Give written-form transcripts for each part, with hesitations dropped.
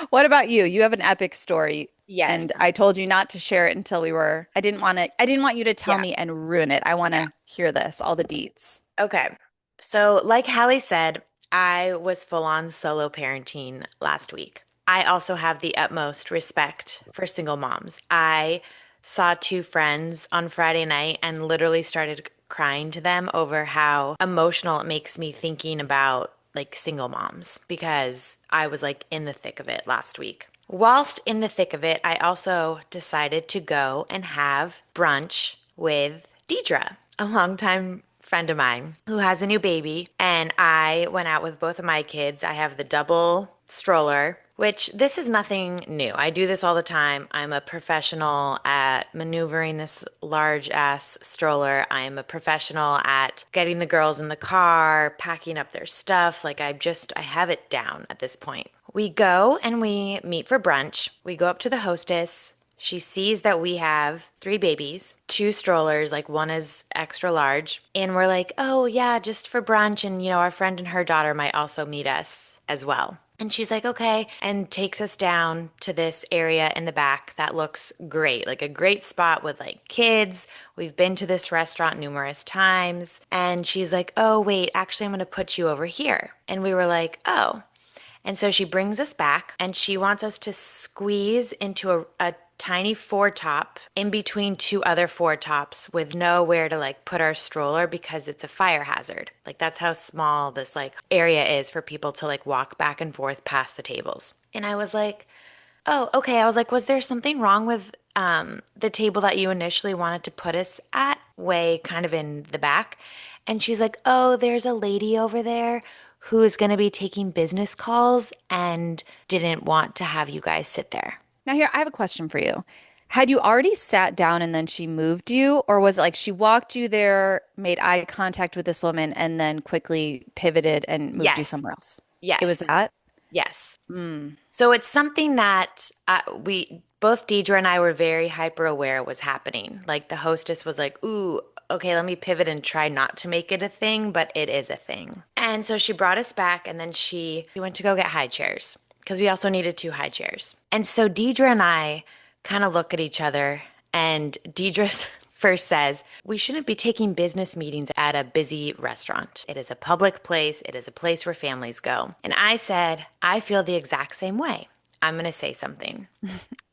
What about you? You have an epic story, and Yes. I told you not to share it until I didn't want you to tell Yeah. me and ruin it. I want Yeah. to hear this, all the deets. Okay. So, like Hallie said, I was full on solo parenting last week. I also have the utmost respect for single moms. I saw two friends on Friday night and literally started crying to them over how emotional it makes me thinking about like single moms because I was like in the thick of it last week. Whilst in the thick of it, I also decided to go and have brunch with Deidre, a longtime friend of mine who has a new baby. And I went out with both of my kids. I have the double stroller, which this is nothing new. I do this all the time. I'm a professional at maneuvering this large ass stroller. I am a professional at getting the girls in the car, packing up their stuff. I have it down at this point. We go and we meet for brunch. We go up to the hostess. She sees that we have three babies, two strollers, like one is extra large. And we're like, oh, yeah, just for brunch. And, our friend and her daughter might also meet us as well. And she's like, okay, and takes us down to this area in the back that looks great, like a great spot with like kids. We've been to this restaurant numerous times. And she's like, oh, wait, actually, I'm going to put you over here. And we were like, oh. And so she brings us back and she wants us to squeeze into a tiny four top in between two other four tops with nowhere to like put our stroller because it's a fire hazard. Like that's how small this like area is for people to like walk back and forth past the tables. And I was like, oh, okay. I was like, was there something wrong with the table that you initially wanted to put us at, way kind of in the back? And she's like, oh, there's a lady over there who is going to be taking business calls and didn't want to have you guys sit there. Now, here, I have a question for you. Had you already sat down and then she moved you, or was it like she walked you there, made eye contact with this woman, and then quickly pivoted and moved you Yes, somewhere else? It was yes, that? yes. Mm. So it's something that we both Deidre and I were very hyper aware was happening. Like the hostess was like, "Ooh, okay, let me pivot and try not to make it a thing, but it is a thing." And so she brought us back, and then she went to go get high chairs because we also needed two high chairs. And so Deidre and I kind of look at each other, and Deidre first says, we shouldn't be taking business meetings at a busy restaurant. It is a public place, it is a place where families go. And I said, I feel the exact same way. I'm going to say something.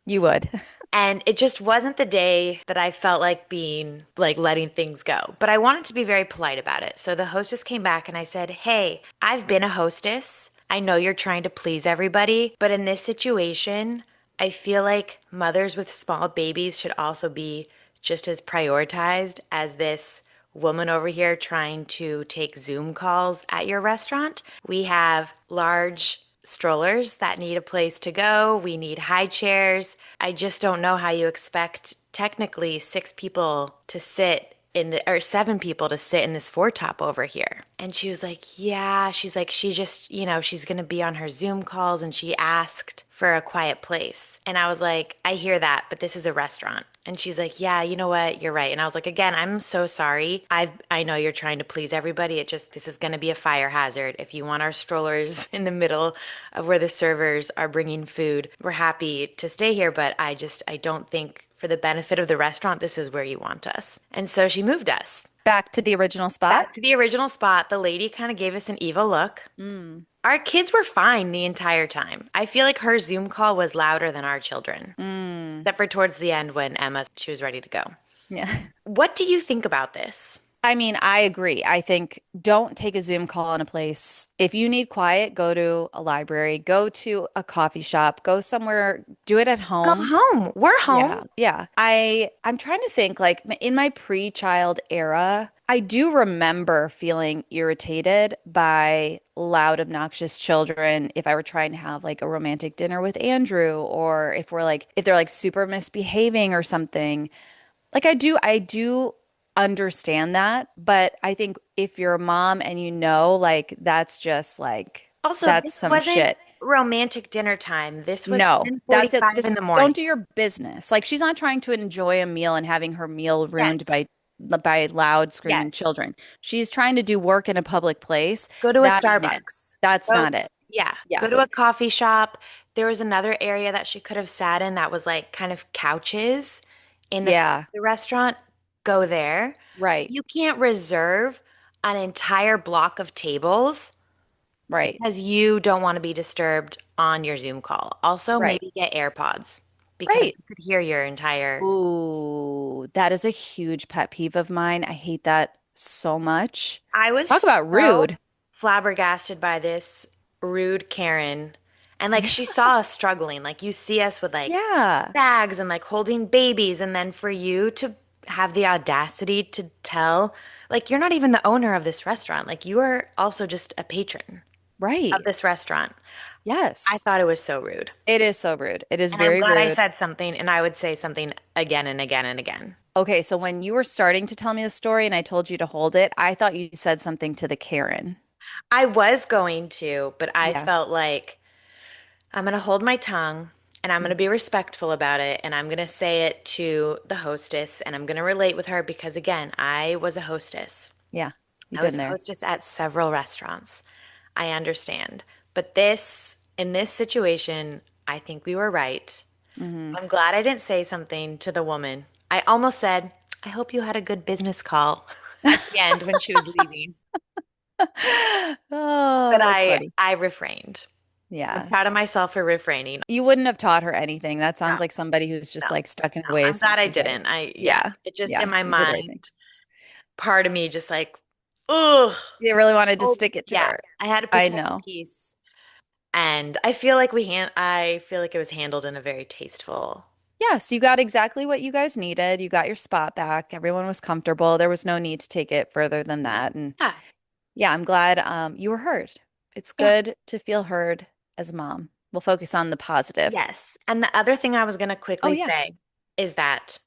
You would. And it just wasn't the day that I felt like being like letting things go. But I wanted to be very polite about it. So the hostess came back and I said, hey, I've been a hostess. I know you're trying to please everybody, but in this situation, I feel like mothers with small babies should also be just as prioritized as this woman over here trying to take Zoom calls at your restaurant. We have large strollers that need a place to go. We need high chairs. I just don't know how you expect technically six people to sit in the, or seven people to sit in this four top over here. And she was like, yeah, she's like, she just, she's going to be on her Zoom calls and she asked for a quiet place. And I was like, I hear that, but this is a restaurant. And she's like, yeah, you know what? You're right. And I was like, again, I'm so sorry. I know you're trying to please everybody. This is going to be a fire hazard. If you want our strollers in the middle of where the servers are bringing food, we're happy to stay here. But I don't think for the benefit of the restaurant, this is where you want us. And so she moved us Back to the original spot? back to the original spot. The lady kind of gave us an evil look. Mm. Our kids were fine the entire time. I feel like her Zoom call was louder than our children, Mm. except for towards the end when she was ready to go. Yeah. What do you think about this? I mean, I agree. I think don't take a Zoom call in a place. If you need quiet, go to a library, go to a coffee shop, go somewhere, do it at Go home. home. We're home. Yeah. Yeah. I'm trying to think like in my pre-child era, I do remember feeling irritated by loud, obnoxious children if I were trying to have like a romantic dinner with Andrew or if they're like super misbehaving or something. Like I do understand that, but I think if you're a mom and like that's just like Also, that's this some wasn't shit. romantic dinner time. This was No, that's it. 10:45 in This the don't morning. do your business. Like she's not trying to enjoy a meal and having her meal ruined Yes. by loud screaming Yes. children. She's trying to do work in a public place. Go to a That ain't it. Starbucks. That's Go, not it. yeah, go to a Yes. coffee shop. there was another area that she could have sat in that was like kind of couches in the front Yeah, of the restaurant. Go there. right, You can't reserve an entire block of tables right, because you don't want to be disturbed on your Zoom call. Also, right, maybe get AirPods because right. you could hear your entire. Ooh, that is a huge pet peeve of mine. I hate that so much. I Talk was about so rude. flabbergasted by this rude Karen. And like Yeah, she saw us struggling. Like you see us with like yeah, bags and like holding babies. And then for you to have the audacity to tell, like, you're not even the owner of this restaurant. Like you are also just a patron of right. this restaurant. I Yes. thought it was so rude. It is so rude. It is And I'm very glad I rude. said something and I would say something again and again and again. Okay, so when you were starting to tell me the story and I told you to hold it, I thought you said something to the Karen. I was going to, but I Yeah. felt like I'm going to hold my tongue and I'm going Mm, to be respectful about it. And I'm going to say it to the hostess and I'm going to relate with her because, again, I was a hostess. yeah. You've I was been a there. hostess at several restaurants. I understand. But in this situation, I think we were right. Hmm. I'm glad I didn't say something to the woman. I almost said, I hope you had a good business call at the end when she was leaving. Oh, But that's funny. I refrained. I'm proud of Yes. myself for refraining. You wouldn't have taught her anything. That No, sounds like somebody who's no, just like stuck in her no. I'm ways glad since I the day. didn't. Yeah, Yeah. it just in Yeah. my You did the right thing. mind, part of me just like, ugh. You really wanted to Oh, stick it to yeah. her. I had to I protect the know. peace. And I feel like it was handled in a very tasteful. Yes, you got exactly what you guys needed. You got your spot back. Everyone was comfortable. There was no need to take it further than that. And Yeah. yeah, I'm glad you were heard. It's Yeah. good to feel heard as a mom. We'll focus on the positive. Yes. And the other thing I was going to Oh quickly yeah. say is that